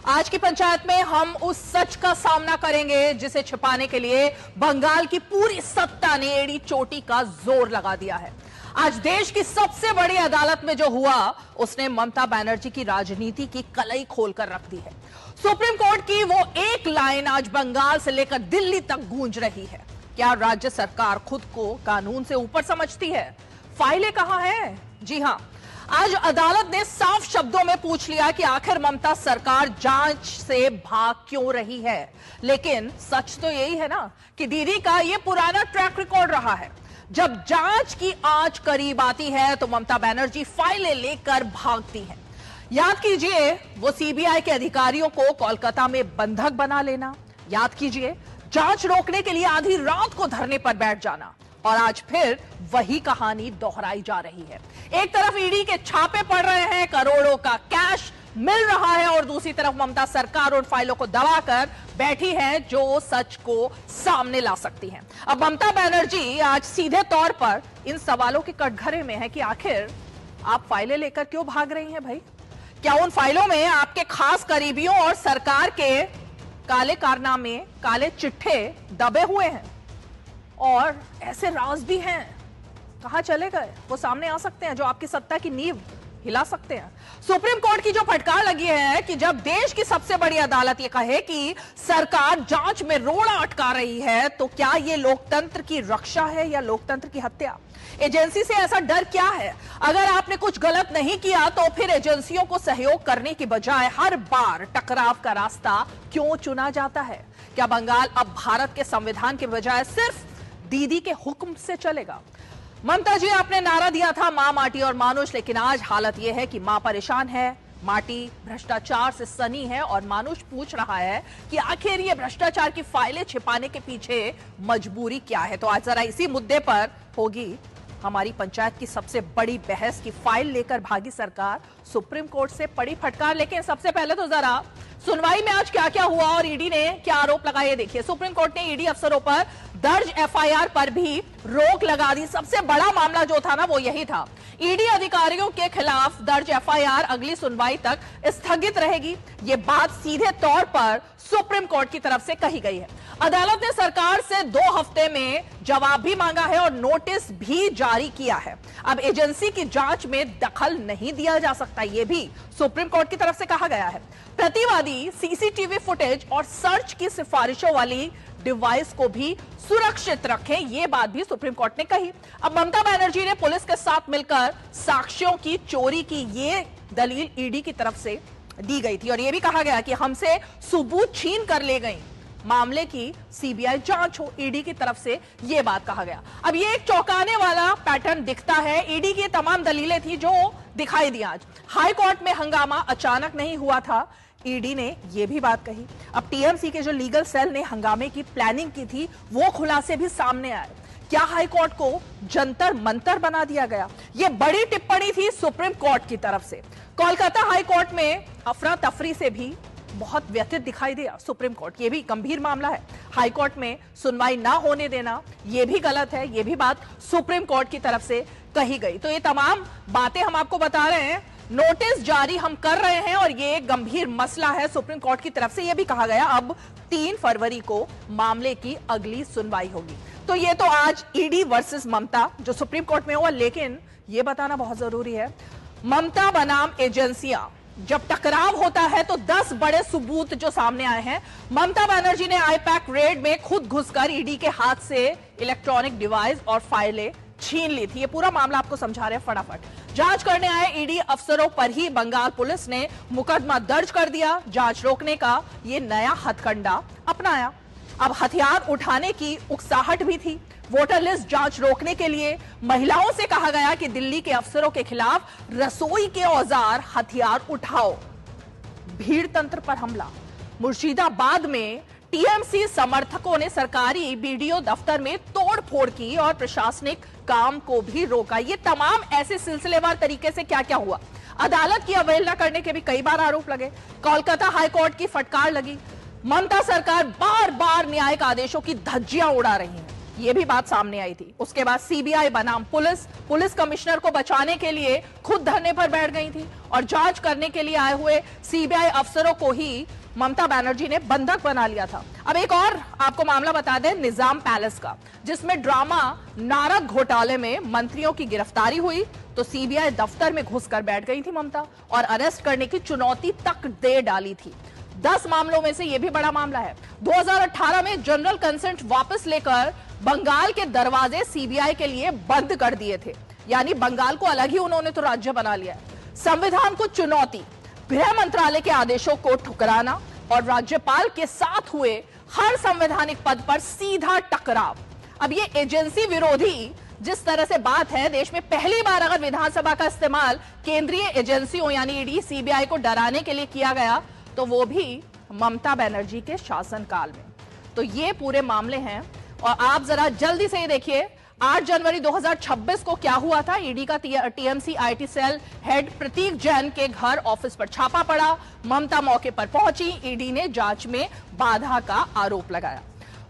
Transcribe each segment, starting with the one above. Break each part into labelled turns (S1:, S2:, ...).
S1: आज की पंचायत में हम उस सच का सामना करेंगे जिसे छिपाने के लिए बंगाल की पूरी सत्ता ने एड़ी चोटी का जोर लगा दिया है। आज देश की सबसे बड़ी अदालत में जो हुआ उसने ममता बनर्जी की राजनीति की कलई खोलकर रख दी है। सुप्रीम कोर्ट की वो एक लाइन आज बंगाल से लेकर दिल्ली तक गूंज रही है। क्या राज्य सरकार खुद को कानून से ऊपर समझती है? फाइलें कहां हैं? जी हां, आज अदालत ने साफ शब्दों में पूछ लिया कि आखिर ममता सरकार जांच से भाग क्यों रही है। लेकिन सच तो यही है ना कि दीदी का ये पुराना ट्रैक रिकॉर्ड रहा है। जब जांच की आंच करीब आती है तो ममता बनर्जी फाइलें लेकर भागती हैं। याद कीजिए वो सीबीआई के अधिकारियों को कोलकाता में बंधक बना लेना, याद कीजिए जांच रोकने के लिए आधी रात को धरने पर बैठ जाना, और आज फिर वही कहानी दोहराई जा रही है। एक तरफ ईडी के छापे पड़ रहे हैं, करोड़ों का कैश मिल रहा है, और दूसरी तरफ ममता सरकार उन फाइलों को दबाकर बैठी है जो सच को सामने ला सकती हैं। अब ममता बनर्जी आज सीधे तौर पर इन सवालों के कटघरे में है कि आखिर आप फाइलें लेकर क्यों भाग रही हैं भाई? क्या उन फाइलों में आपके खास करीबियों और सरकार के काले कारनामे, काले चिट्ठे दबे हुए हैं? और ऐसे राज भी हैं, कहां चले गए? वो सामने आ सकते हैं जो आपकी सत्ता की नींव हिला सकते हैं। सुप्रीम कोर्ट की जो फटकार लगी है कि जब देश की सबसे बड़ी अदालत ये कहे कि सरकार जांच में रोड़ा अटका रही है, तो क्या ये लोकतंत्र की रक्षा है या लोकतंत्र की हत्या? एजेंसी से ऐसा डर क्या है? अगर आपने कुछ गलत नहीं किया तो फिर एजेंसियों को सहयोग करने की बजाय हर बार टकराव का रास्ता क्यों चुना जाता है? क्या बंगाल अब भारत के संविधान के बजाय सिर्फ दीदी के हुक्म से चलेगा? ममता जी, आपने नारा दिया था मां माटी और मानुष, लेकिन आज हालत यह है कि मां परेशान है, माटी भ्रष्टाचार से सनी है, और मानुष पूछ रहा है कि आखिर ये भ्रष्टाचार की फाइलें छिपाने के पीछे मजबूरी क्या है। तो आज जरा इसी मुद्दे पर होगी हमारी पंचायत की सबसे बड़ी बहस की फाइल लेकर भागी सरकार, सुप्रीम कोर्ट से पड़ी फटकार। लेकिन सबसे पहले तो जरा सुनवाई में आज क्या क्या हुआ और ईडी ने क्या आरोप लगाए देखिए। सुप्रीम कोर्ट ने ईडी अफसरों पर दर्ज एफआईआर पर भी रोक लगा दी। सबसे बड़ा मामला जो था ना वो यही था, ईडी अधिकारियों के खिलाफ दर्ज एफआईआर अगली सुनवाई तक स्थगित रहेगी। ये बात सीधे तौर पर सुप्रीम कोर्ट की तरफ से कही गई है। अदालत ने सरकार से 2 हफ्ते में जवाब भी मांगा है और नोटिस भी जारी किया है। अब एजेंसी की जांच में दखल नहीं दिया जा सकता, यह भी सुप्रीम कोर्ट की तरफ से कहा गया है। प्रतिवादी सीसीटीवी फुटेज और सर्च की सिफारिशों वाली डिवाइस को भी सुरक्षित रखें, यह बात भी सुप्रीम कोर्ट ने कही। अब ममता बनर्जी ने पुलिस के साथ मिलकर साक्ष्यों की चोरी की ये दलील ईडी की तरफ से दी गई थी, और यह भी कहा गया कि हमसे सबूत छीन कर ले गई, मामले की सीबीआई जांच हो, ईडी की तरफ से यह बात कहा गया। अब ये एक चौंकाने वाला पैटर्न दिखता है। ईडी की तमाम दलीलें थी जो दिखाई दी आज। हाई कोर्ट में हंगामा अचानक नहीं हुआ था, ईडी ने यह भी बात कही। अब टीएमसी के जो लीगल सेल ने हंगामे की प्लानिंग की थी वो खुलासे भी सामने आए। क्या हाई कोर्ट को जंतर मंतर बना दिया गया? यह बड़ी टिप्पणी थी सुप्रीम कोर्ट की तरफ से। कोलकाता हाई कोर्ट में अफरा तफरी से भी बहुत व्यथित दिखाई दिया सुप्रीम कोर्ट। यह भी गंभीर मामला है, हाई कोर्ट में सुनवाई ना होने देना यह भी गलत है, यह भी बात सुप्रीम कोर्ट की तरफ से कही गई। तो ये तमाम बातें हम आपको बता रहे हैं, नोटिस जारी हम कर रहे हैं, और ये एक गंभीर मसला है सुप्रीम कोर्ट की तरफ से। यह भी कहा गया अब 3 फरवरी को मामले की अगली सुनवाई होगी। तो ये तो आज ईडी वर्सेस ममता जो सुप्रीम कोर्ट में हुआ, लेकिन यह बताना बहुत जरूरी है, ममता बनाम एजेंसियां जब टकराव होता है तो 10 बड़े सबूत जो सामने आए हैं। ममता बनर्जी ने आईपैक रेड में खुद घुसकर ईडी के हाथ से इलेक्ट्रॉनिक डिवाइस और फाइलें छीन ली थी। ये पूरा मामला आपको समझा रहे हैं फटाफट। जांच करने आए ईडी अफसरों पर ही बंगाल पुलिस ने मुकदमा दर्ज कर दिया। जांच रोकने का ये नया हथकंडा अपनाया। अब हथियार उठाने की उकसाहट भी थी। वोटर लिस्ट जांच रोकने के लिए महिलाओं से कहा गया कि दिल्ली के अफसरों के खिलाफ रसोई के औजार, हथियार उठाओ। भीड़ तंत्र पर हमला। मुर्शिदाबाद में टीएमसी समर्थकों ने सरकारी बीडीओ दफ्तर में तोड़फोड़ की और प्रशासनिक काम को भी रोका। ये तमाम ऐसे सिलसिलेवार तरीके से क्या क्या हुआ। अदालत की अवहेलना करने के भी कई बार आरोप लगे। कोलकाता हाईकोर्ट की फटकार लगी। ममता सरकार बार बार न्यायिक आदेशों की धज्जियां उड़ा रही है। ये भी बात सामने आई थी। उसके बाद सीबीआई बनाम पुलिस कमिश्नर को बचाने के लिए खुद धरने पर बैठ गई थी और जांच करने के लिए आए हुए सीबीआई अफसरों को ही ममता बनर्जी ने बंधक बना लिया था। अब एक और आपको मामला बता दें निजाम पैलेस का, जिसमें ड्रामा नारद घोटाले में मंत्रियों की गिरफ्तारी हुई तो सीबीआई दफ्तर में घुसकर बैठ गई थी ममता और अरेस्ट करने की चुनौती तक दे डाली थी। 10 मामलों में से यह भी बड़ा मामला है। 2018 में जनरल कंसेंट वापस लेकर बंगाल के दरवाजे सीबीआई के लिए बंद कर दिए थे, यानी बंगाल को अलग ही उन्होंने तो राज्य बना लिया है। संविधान को चुनौती, गृह मंत्रालय के आदेशों को ठुकराना और राज्यपाल के साथ हुए हर संवैधानिक पद पर सीधा टकराव। अब ये एजेंसी विरोधी जिस तरह से बात है, देश में पहली बार अगर विधानसभा का इस्तेमाल केंद्रीय एजेंसियों यानी ईडी सीबीआई को डराने के लिए किया गया तो वो भी ममता बनर्जी के शासनकाल में। तो ये पूरे मामले हैं और आप जरा जल्दी से ये देखिए 8 जनवरी 2026 को क्या हुआ था। ईडी का टीएमसी आईटी सेल हेड प्रतीक जैन के घर ऑफिस पर छापा पड़ा। ममता मौके पर पहुंची, ईडी ने जांच में बाधा का आरोप लगाया।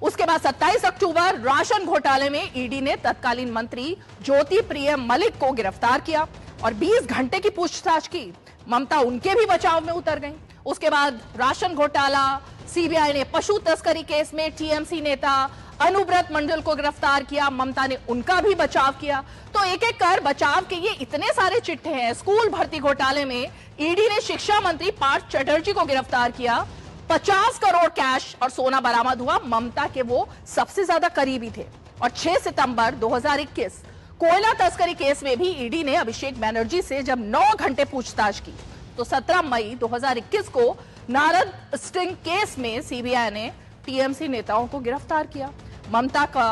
S1: उसके बाद 27 अक्टूबर राशन घोटाले में ईडी ने तत्कालीन मंत्री ज्योति प्रिय मलिक को गिरफ्तार किया और 20 घंटे की पूछताछ की। ममता उनके भी बचाव में उतर गई। उसके बाद राशन घोटाला, सीबीआई ने पशु तस्करी केस में टीएमसी नेता अनुव्रत मंडल को गिरफ्तार किया, ममता ने उनका भी बचाव किया। तो एक एक कर बचाव के ये इतने सारे चिट्ठे हैं। स्कूल भर्ती घोटाले में ईडी ने शिक्षा मंत्री पार्थ चटर्जी को गिरफ्तार किया। 50 करोड़ कैश और सोना बरामद हुआ। ममता के वो सबसे ज्यादा करीबी थे। और 6 सितंबर 2021 कोयला तस्करी केस में भी ईडी ने अभिषेक बनर्जी से जब 9 घंटे पूछताछ की तो 17 मई 2021 को नारद स्टिंग केस में सीबीआई ने टीएमसी नेताओं को गिरफ्तार किया। ममता का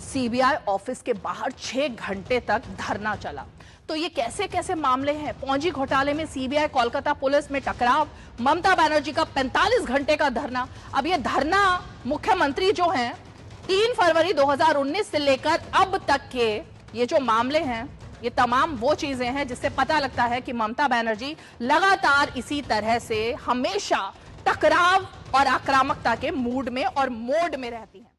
S1: सीबीआई ऑफिस के बाहर 6 घंटे तक धरना चला। तो ये कैसे कैसे मामले हैं। पौंजी घोटाले में सीबीआई कोलकाता पुलिस में टकराव, ममता बनर्जी का 45 घंटे का धरना। अब ये धरना मुख्यमंत्री जो हैं 3 फरवरी 2019 से लेकर अब तक के ये जो मामले हैं, ये तमाम वो चीजें हैं जिससे पता लगता है कि ममता बनर्जी लगातार इसी तरह से हमेशा टकराव और आक्रामकता के मूड में और मोड में रहती हैं।